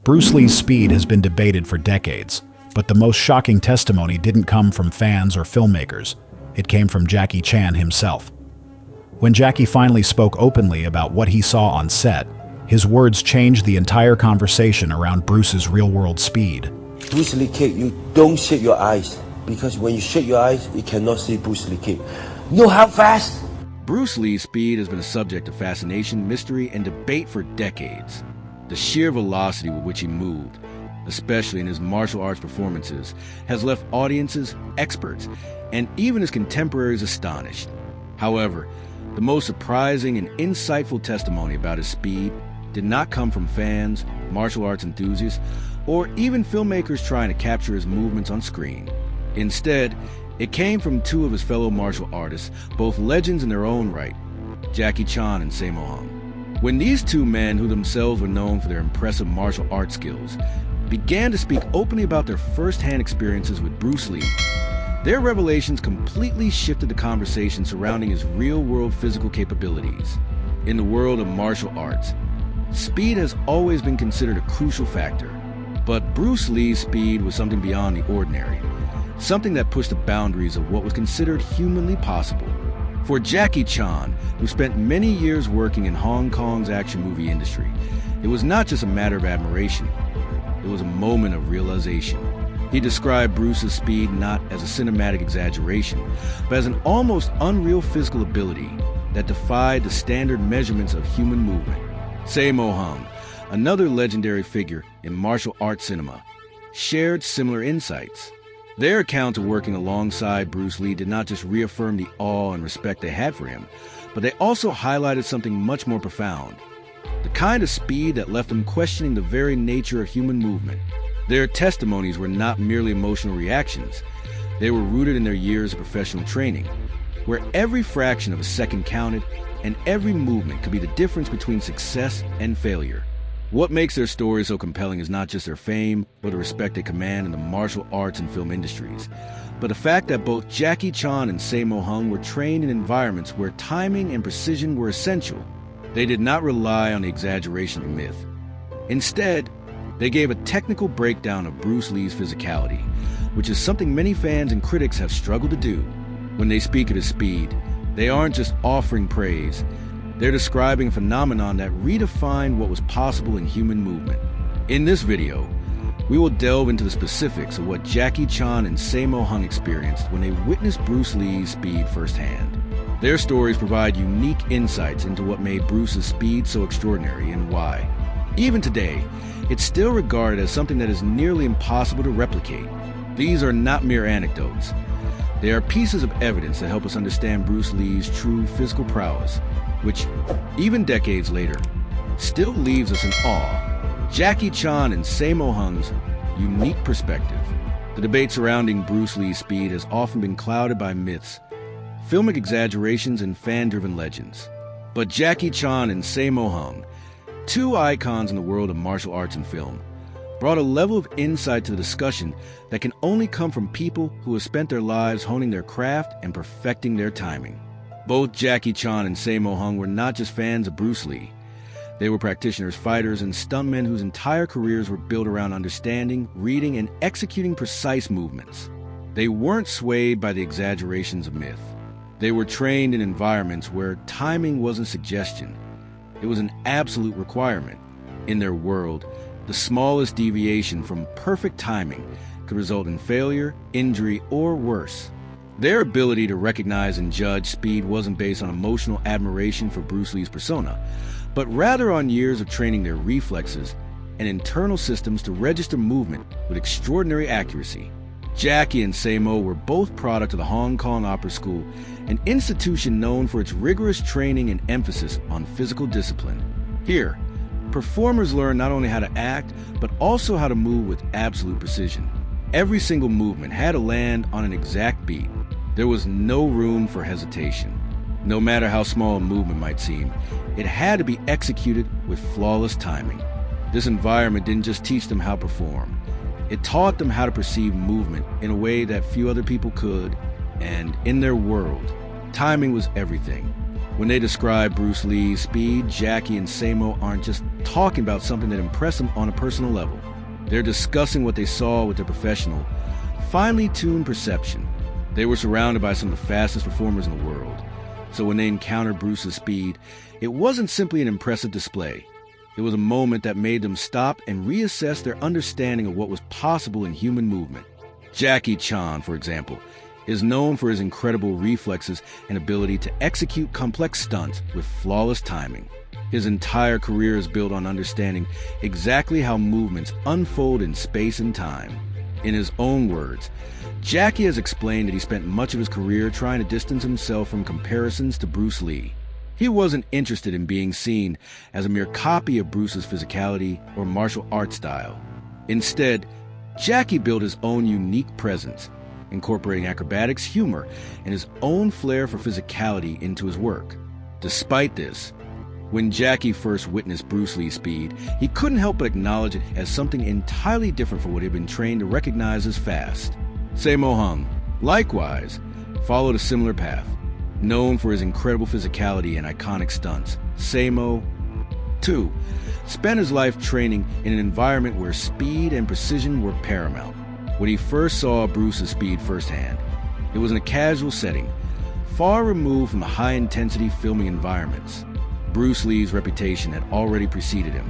Bruce Lee's speed has been debated for decades, but the most shocking testimony didn't come from fans or filmmakers. It came from Jackie Chan himself. When Jackie finally spoke openly about what he saw on set, his words changed the entire conversation around Bruce's real-world speed. Bruce Lee kid, you don't shut your eyes, because when you shut your eyes, you cannot see Bruce Lee kid. You know how fast? Bruce Lee's speed has been a subject of fascination, mystery, and debate for decades. The sheer velocity with which he moved, especially in his martial arts performances, has left audiences, experts, and even his contemporaries astonished. However, the most surprising and insightful testimony about his speed did not come from fans, martial arts enthusiasts, or even filmmakers trying to capture his movements on screen. Instead, it came from two of his fellow martial artists, both legends in their own right, Jackie Chan and Sammo Hung. When these two men, who themselves were known for their impressive martial arts skills, began to speak openly about their first-hand experiences with Bruce Lee, their revelations completely shifted the conversation surrounding his real-world physical capabilities. In the world of martial arts, speed has always been considered a crucial factor, but Bruce Lee's speed was something beyond the ordinary, something that pushed the boundaries of what was considered humanly possible. For Jackie Chan, who spent many years working in Hong Kong's action movie industry, it was not just a matter of admiration, it was a moment of realization. He described Bruce's speed not as a cinematic exaggeration, but as an almost unreal physical ability that defied the standard measurements of human movement. Sammo Hung, another legendary figure in martial arts cinema, shared similar insights. Their account of working alongside Bruce Lee did not just reaffirm the awe and respect they had for him, but they also highlighted something much more profound, the kind of speed that left them questioning the very nature of human movement. Their testimonies were not merely emotional reactions. They were rooted in their years of professional training, where every fraction of a second counted and every movement could be the difference between success and failure. What makes their stories so compelling is not just their fame, but the respect they command in the martial arts and film industries, but the fact that both Jackie Chan and Sammo Hung were trained in environments where timing and precision were essential. They did not rely on the exaggeration of myth. Instead, they gave a technical breakdown of Bruce Lee's physicality, which is something many fans and critics have struggled to do. When they speak of his speed, they aren't just offering praise. They're describing a phenomenon that redefined what was possible in human movement. In this video, we will delve into the specifics of what Jackie Chan and Sammo Hung experienced when they witnessed Bruce Lee's speed firsthand. Their stories provide unique insights into what made Bruce's speed so extraordinary and why, even today, it's still regarded as something that is nearly impossible to replicate. These are not mere anecdotes. They are pieces of evidence that help us understand Bruce Lee's true physical prowess, which, even decades later, still leaves us in awe. Jackie Chan and Sammo Hung's unique perspective. The debate surrounding Bruce Lee's speed has often been clouded by myths, filmic exaggerations, and fan-driven legends. But Jackie Chan and Sammo Hung, two icons in the world of martial arts and film, brought a level of insight to the discussion that can only come from people who have spent their lives honing their craft and perfecting their timing. Both Jackie Chan and Sammo Hung were not just fans of Bruce Lee. They were practitioners, fighters, and stuntmen whose entire careers were built around understanding, reading, and executing precise movements. They weren't swayed by the exaggerations of myth. They were trained in environments where timing wasn't suggestion. It was an absolute requirement. In their world, the smallest deviation from perfect timing could result in failure, injury, or worse. Their ability to recognize and judge speed wasn't based on emotional admiration for Bruce Lee's persona, but rather on years of training their reflexes and internal systems to register movement with extraordinary accuracy. Jackie and Sammo were both product of the Hong Kong Opera School, an institution known for its rigorous training and emphasis on physical discipline. Here, performers learn not only how to act, but also how to move with absolute precision. Every single movement had to land on an exact beat. There was no room for hesitation. No matter how small a movement might seem, it had to be executed with flawless timing. This environment didn't just teach them how to perform. It taught them how to perceive movement in a way that few other people could, and in their world, timing was everything. When they describe Bruce Lee's speed, Jackie and Sammo aren't just talking about something that impressed them on a personal level. They're discussing what they saw with their professional, finely tuned perception. They were surrounded by some of the fastest performers in the world. So when they encountered Bruce's speed, it wasn't simply an impressive display. It was a moment that made them stop and reassess their understanding of what was possible in human movement. Jackie Chan, for example, is known for his incredible reflexes and ability to execute complex stunts with flawless timing. His entire career is built on understanding exactly how movements unfold in space and time. In his own words, Jackie has explained that he spent much of his career trying to distance himself from comparisons to Bruce Lee. He wasn't interested in being seen as a mere copy of Bruce's physicality or martial arts style. Instead, Jackie built his own unique presence, incorporating acrobatics, humor, and his own flair for physicality into his work. Despite this, when Jackie first witnessed Bruce Lee's speed, he couldn't help but acknowledge it as something entirely different from what he had been trained to recognize as fast. Sammo Hung, likewise, followed a similar path. Known for his incredible physicality and iconic stunts, Sammo, too, spent his life training in an environment where speed and precision were paramount. When he first saw Bruce's speed firsthand, it was in a casual setting, far removed from the high-intensity filming environments. Bruce Lee's reputation had already preceded him,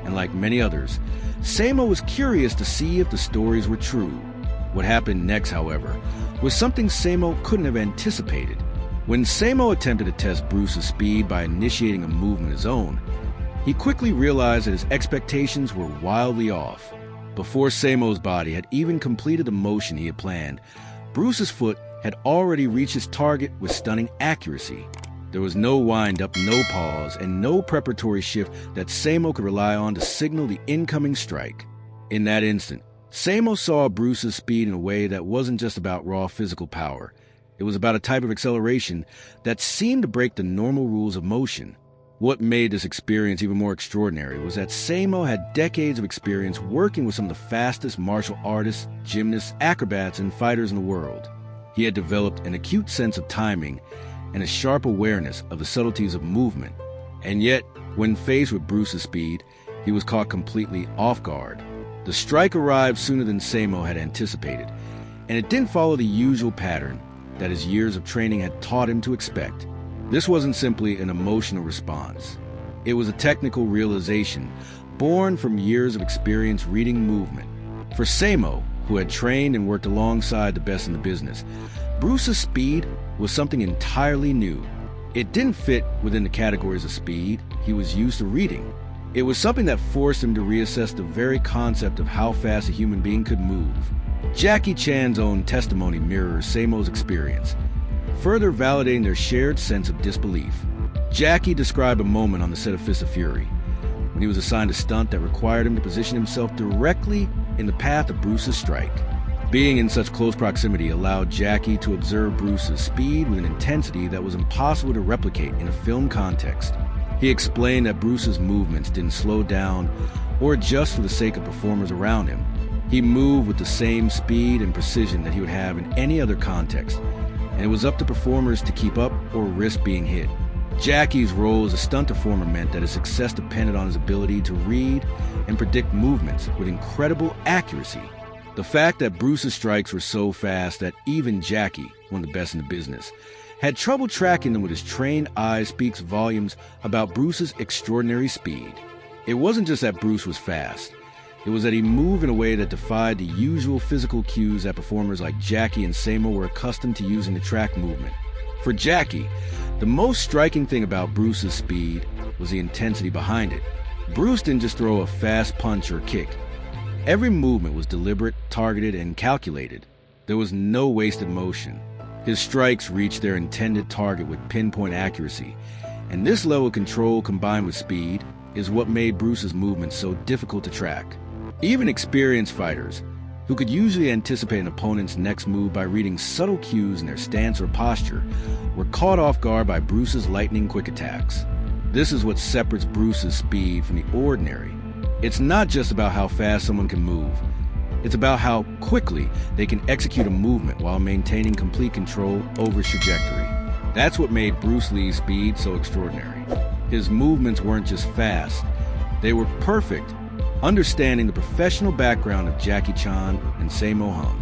and like many others, Sammo was curious to see if the stories were true. What happened next, however, was something Sammo couldn't have anticipated. When Sammo attempted to test Bruce's speed by initiating a movement of his own, he quickly realized that his expectations were wildly off. Before Sammo's body had even completed the motion he had planned, Bruce's foot had already reached his target with stunning accuracy. There was no wind-up, no pause, and no preparatory shift that Sammo could rely on to signal the incoming strike. In that instant, Sammo saw Bruce's speed in a way that wasn't just about raw physical power. It was about a type of acceleration that seemed to break the normal rules of motion. What made this experience even more extraordinary was that Sammo had decades of experience working with some of the fastest martial artists, gymnasts, acrobats, and fighters in the world. He had developed an acute sense of timing and a sharp awareness of the subtleties of movement. And yet, when faced with Bruce's speed, he was caught completely off guard. The strike arrived sooner than Sammo had anticipated, and it didn't follow the usual pattern that his years of training had taught him to expect. This wasn't simply an emotional response. It was a technical realization born from years of experience reading movement. For Sammo, who had trained and worked alongside the best in the business, Bruce's speed was something entirely new. It didn't fit within the categories of speed he was used to reading. It was something that forced him to reassess the very concept of how fast a human being could move. Jackie Chan's own testimony mirrors Sammo's experience, further validating their shared sense of disbelief. Jackie described a moment on the set of Fist of Fury, when he was assigned a stunt that required him to position himself directly in the path of Bruce's strike. Being in such close proximity allowed Jackie to observe Bruce's speed with an intensity that was impossible to replicate in a film context. He explained that Bruce's movements didn't slow down or adjust for the sake of performers around him. He moved with the same speed and precision that he would have in any other context, and it was up to performers to keep up or risk being hit. Jackie's role as a stunt performer meant that his success depended on his ability to read and predict movements with incredible accuracy. The fact that Bruce's strikes were so fast that even Jackie, one of the best in the business, had trouble tracking them with his trained eye speaks volumes about Bruce's extraordinary speed. It wasn't just that Bruce was fast. It was that he moved in a way that defied the usual physical cues that performers like Jackie and Sammo were accustomed to using to track movement. For Jackie, the most striking thing about Bruce's speed was the intensity behind it. Bruce didn't just throw a fast punch or kick. Every movement was deliberate, targeted, and calculated. There was no wasted motion. His strikes reached their intended target with pinpoint accuracy, and this level of control combined with speed is what made Bruce's movements so difficult to track. Even experienced fighters, who could usually anticipate an opponent's next move by reading subtle cues in their stance or posture, were caught off guard by Bruce's lightning-quick attacks. This is what separates Bruce's speed from the ordinary. It's not just about how fast someone can move. It's about how quickly they can execute a movement while maintaining complete control over its trajectory. That's what made Bruce Lee's speed so extraordinary. His movements weren't just fast, they were perfect. Understanding the professional background of Jackie Chan and Sammo Hung.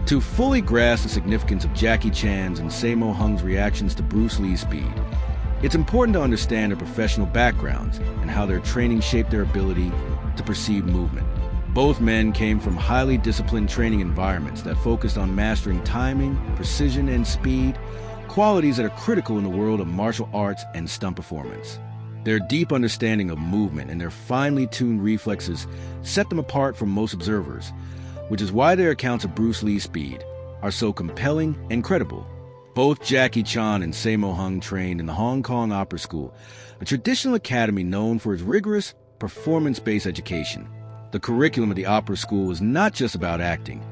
To fully grasp the significance of Jackie Chan's and Sammo Hung's reactions to Bruce Lee's speed, it's important to understand their professional backgrounds and how their training shaped their ability to perceive movement. Both men came from highly disciplined training environments that focused on mastering timing, precision, and speed, qualities that are critical in the world of martial arts and stunt performance. Their deep understanding of movement and their finely tuned reflexes set them apart from most observers, which is why their accounts of Bruce Lee's speed are so compelling and credible. Both Jackie Chan and Sammo Hung trained in the Hong Kong Opera School, a traditional academy known for its rigorous, performance-based education. The curriculum of the opera school was not just about acting.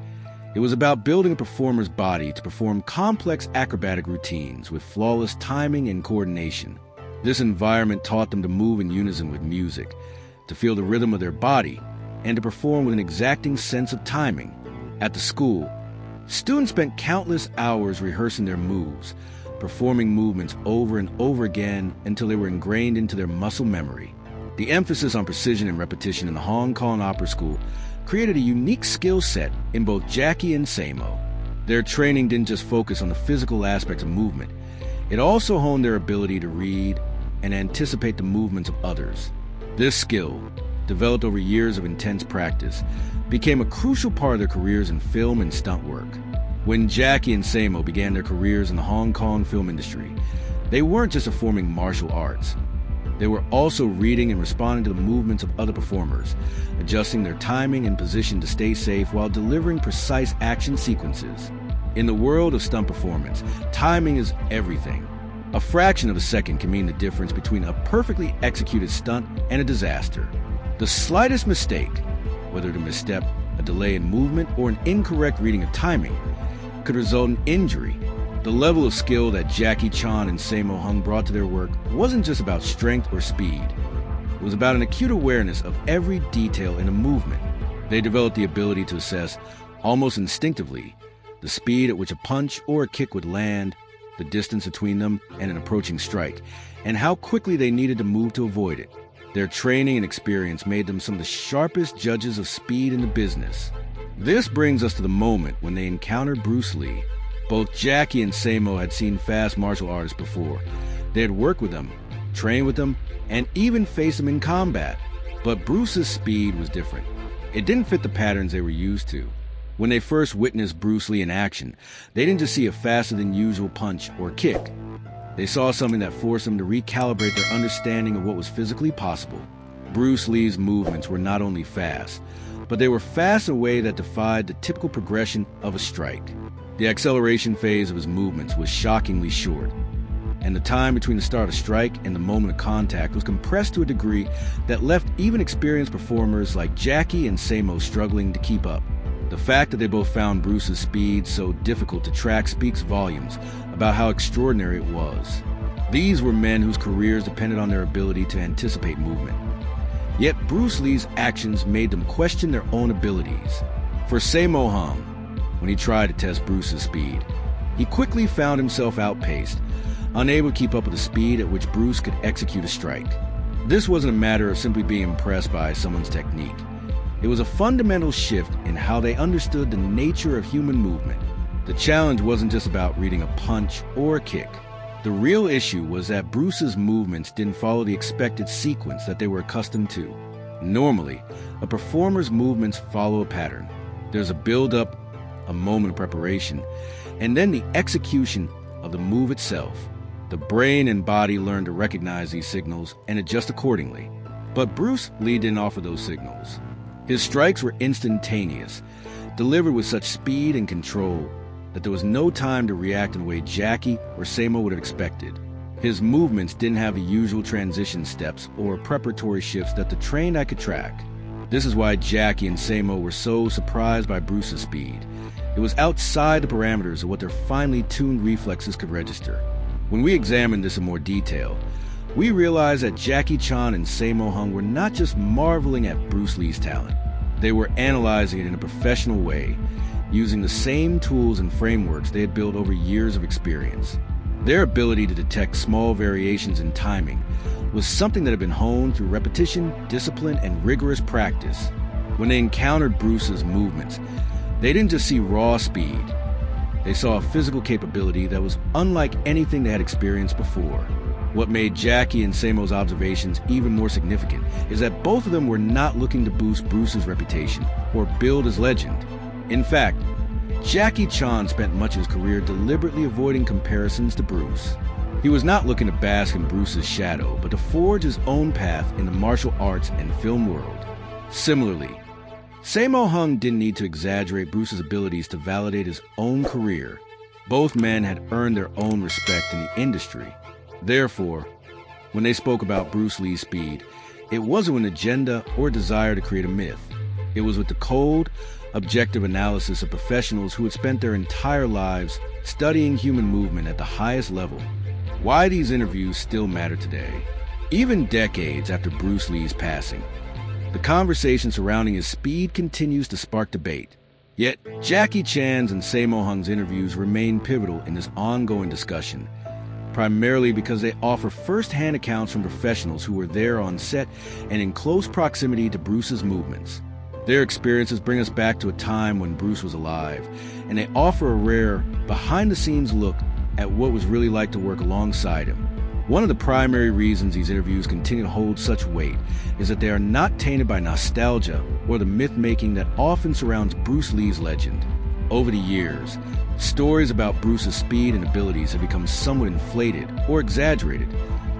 It was about building a performer's body to perform complex acrobatic routines with flawless timing and coordination. This environment taught them to move in unison with music, to feel the rhythm of their body, and to perform with an exacting sense of timing. At the school, students spent countless hours rehearsing their moves, performing movements over and over again until they were ingrained into their muscle memory. The emphasis on precision and repetition in the Hong Kong Opera School created a unique skill set in both Jackie and Sammo. Their training didn't just focus on the physical aspects of movement, it also honed their ability to read and anticipate the movements of others. This skill, developed over years of intense practice, became a crucial part of their careers in film and stunt work. When Jackie and Sammo began their careers in the Hong Kong film industry, they weren't just performing martial arts. They were also reading and responding to the movements of other performers, adjusting their timing and position to stay safe while delivering precise action sequences. In the world of stunt performance, timing is everything. A fraction of a second can mean the difference between a perfectly executed stunt and a disaster. The slightest mistake, whether a misstep, a delay in movement, or an incorrect reading of timing, could result in injury. The level of skill that Jackie Chan and Sammo Hung brought to their work wasn't just about strength or speed. It was about an acute awareness of every detail in a movement. They developed the ability to assess, almost instinctively, the speed at which a punch or a kick would land, the distance between them and an approaching strike, and how quickly they needed to move to avoid it. Their training and experience made them some of the sharpest judges of speed in the business. This brings us to the moment when they encountered Bruce Lee. Both Jackie and Sammo had seen fast martial artists before. They had worked with them, trained with them, and even faced them in combat. But Bruce's speed was different. It didn't fit the patterns they were used to. When they first witnessed Bruce Lee in action, they didn't just see a faster-than-usual punch or kick. They saw something that forced them to recalibrate their understanding of what was physically possible. Bruce Lee's movements were not only fast, but they were fast in a way that defied the typical progression of a strike. The acceleration phase of his movements was shockingly short, and the time between the start of strike and the moment of contact was compressed to a degree that left even experienced performers like Jackie and Sammo struggling to keep up. The fact that they both found Bruce's speed so difficult to track speaks volumes about how extraordinary it was. These were men whose careers depended on their ability to anticipate movement. Yet Bruce Lee's actions made them question their own abilities. For Sammo Hung, when he tried to test Bruce's speed, he quickly found himself outpaced, unable to keep up with the speed at which Bruce could execute a strike. This wasn't a matter of simply being impressed by someone's technique. It was a fundamental shift in how they understood the nature of human movement. The challenge wasn't just about reading a punch or a kick. The real issue was that Bruce's movements didn't follow the expected sequence that they were accustomed to. Normally, a performer's movements follow a pattern. There's a build-up, a moment of preparation, and then the execution of the move itself. The brain and body learn to recognize these signals and adjust accordingly. But Bruce Lee didn't offer those signals. His strikes were instantaneous, delivered with such speed and control that there was no time to react in the way Jackie or Sammo would have expected. His movements didn't have the usual transition steps or preparatory shifts that the trained eye could track. This is why Jackie and Sammo were so surprised by Bruce's speed. It was outside the parameters of what their finely tuned reflexes could register. When we examined this in more detail, we realized that Jackie Chan and Sammo Hung were not just marveling at Bruce Lee's talent. They were analyzing it in a professional way, using the same tools and frameworks they had built over years of experience. Their ability to detect small variations in timing was something that had been honed through repetition, discipline, and rigorous practice. When they encountered Bruce's movements, they didn't just see raw speed. They saw a physical capability that was unlike anything they had experienced before. What made Jackie and Sammo's observations even more significant is that both of them were not looking to boost Bruce's reputation or build his legend. In fact, Jackie Chan spent much of his career deliberately avoiding comparisons to Bruce. He was not looking to bask in Bruce's shadow, but to forge his own path in the martial arts and film world. Similarly, Sammo Hung didn't need to exaggerate Bruce's abilities to validate his own career. Both men had earned their own respect in the industry. Therefore, when they spoke about Bruce Lee's speed, it wasn't with an agenda or desire to create a myth. It was with the cold, objective analysis of professionals who had spent their entire lives studying human movement at the highest level. Why these interviews still matter today, even decades after Bruce Lee's passing. The conversation surrounding his speed continues to spark debate. Yet, Jackie Chan's and Sammo Hung's interviews remain pivotal in this ongoing discussion, primarily because they offer first-hand accounts from professionals who were there on set and in close proximity to Bruce's movements. Their experiences bring us back to a time when Bruce was alive, and they offer a rare, behind-the-scenes look at what was really like to work alongside him. One of the primary reasons these interviews continue to hold such weight is that they are not tainted by nostalgia or the myth-making that often surrounds Bruce Lee's legend. Over the years, stories about Bruce's speed and abilities have become somewhat inflated or exaggerated,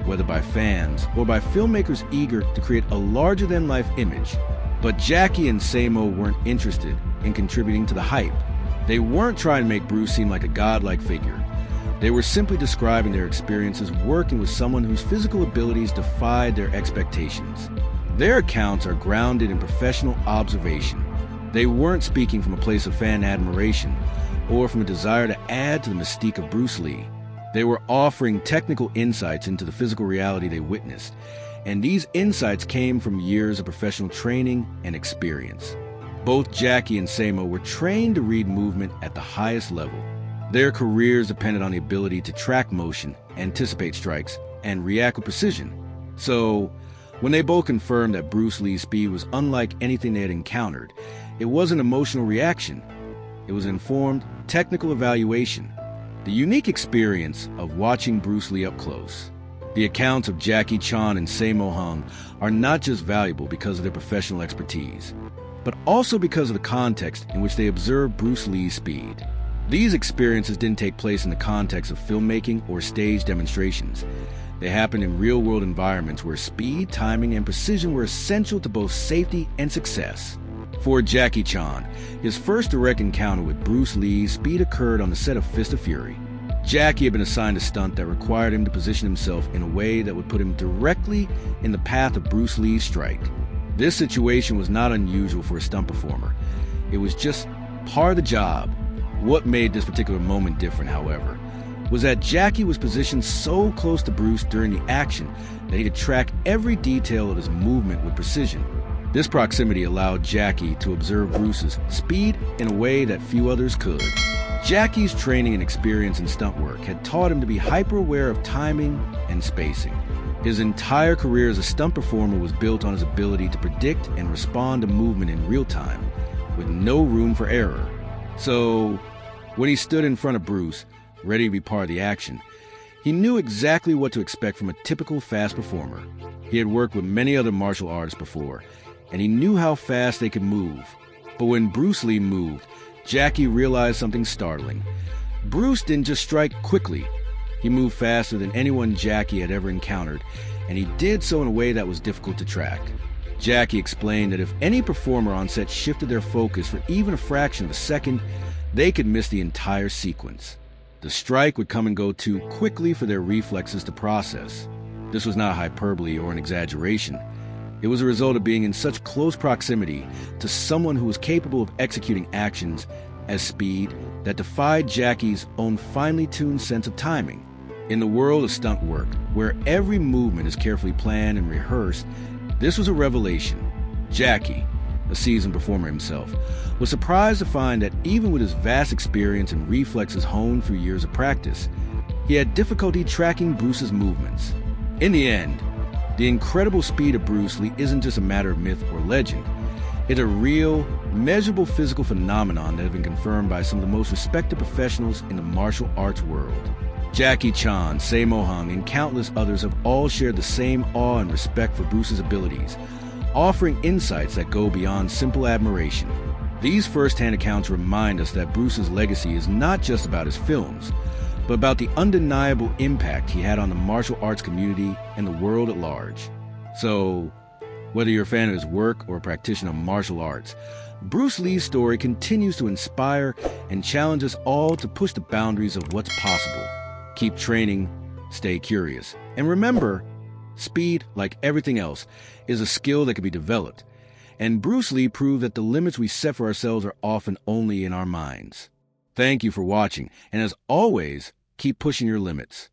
whether by fans or by filmmakers eager to create a larger-than-life image. But Jackie and Sammo weren't interested in contributing to the hype. They weren't trying to make Bruce seem like a godlike figure. They were simply describing their experiences working with someone whose physical abilities defied their expectations. Their accounts are grounded in professional observation. They weren't speaking from a place of fan admiration or from a desire to add to the mystique of Bruce Lee. They were offering technical insights into the physical reality they witnessed, and these insights came from years of professional training and experience. Both Jackie and Sammo were trained to read movement at the highest level. Their careers depended on the ability to track motion, anticipate strikes, and react with precision. So, when they both confirmed that Bruce Lee's speed was unlike anything they had encountered, it wasn't an emotional reaction. It was informed, technical evaluation. The unique experience of watching Bruce Lee up close. The accounts of Jackie Chan and Sammo Hung are not just valuable because of their professional expertise, but also because of the context in which they observed Bruce Lee's speed. These experiences didn't take place in the context of filmmaking or stage demonstrations. They happened in real-world environments where speed, timing, and precision were essential to both safety and success. For Jackie Chan, his first direct encounter with Bruce Lee's speed occurred on the set of Fist of Fury. Jackie had been assigned a stunt that required him to position himself in a way that would put him directly in the path of Bruce Lee's strike. This situation was not unusual for a stunt performer. It was just part of the job. What made this particular moment different, however, was that Jackie was positioned so close to Bruce during the action that he could track every detail of his movement with precision. This proximity allowed Jackie to observe Bruce's speed in a way that few others could. Jackie's training and experience in stunt work had taught him to be hyper-aware of timing and spacing. His entire career as a stunt performer was built on his ability to predict and respond to movement in real time, with no room for error. So, when he stood in front of Bruce, ready to be part of the action, he knew exactly what to expect from a typical fast performer. He had worked with many other martial artists before, and he knew how fast they could move. But when Bruce Lee moved, Jackie realized something startling. Bruce didn't just strike quickly. He moved faster than anyone Jackie had ever encountered, and he did so in a way that was difficult to track. Jackie explained that if any performer on set shifted their focus for even a fraction of a second, they could miss the entire sequence. The strike would come and go too quickly for their reflexes to process. This was not hyperbole or an exaggeration. It was a result of being in such close proximity to someone who was capable of executing actions at speed that defied Jackie's own finely tuned sense of timing. In the world of stunt work, where every movement is carefully planned and rehearsed, this was a revelation. Jackie, a seasoned performer himself, was surprised to find that even with his vast experience and reflexes honed through years of practice, he had difficulty tracking Bruce's movements. In the end, the incredible speed of Bruce Lee isn't just a matter of myth or legend. It's a real, measurable physical phenomenon that has been confirmed by some of the most respected professionals in the martial arts world. Jackie Chan, Sammo Hung, and countless others have all shared the same awe and respect for Bruce's abilities, offering insights that go beyond simple admiration. These first-hand accounts remind us that Bruce's legacy is not just about his films, but about the undeniable impact he had on the martial arts community and the world at large. So, whether you're a fan of his work or a practitioner of martial arts, Bruce Lee's story continues to inspire and challenge us all to push the boundaries of what's possible. Keep training, stay curious, and remember, speed, like everything else, is a skill that can be developed, and Bruce Lee proved that the limits we set for ourselves are often only in our minds. Thank you for watching, and as always, keep pushing your limits.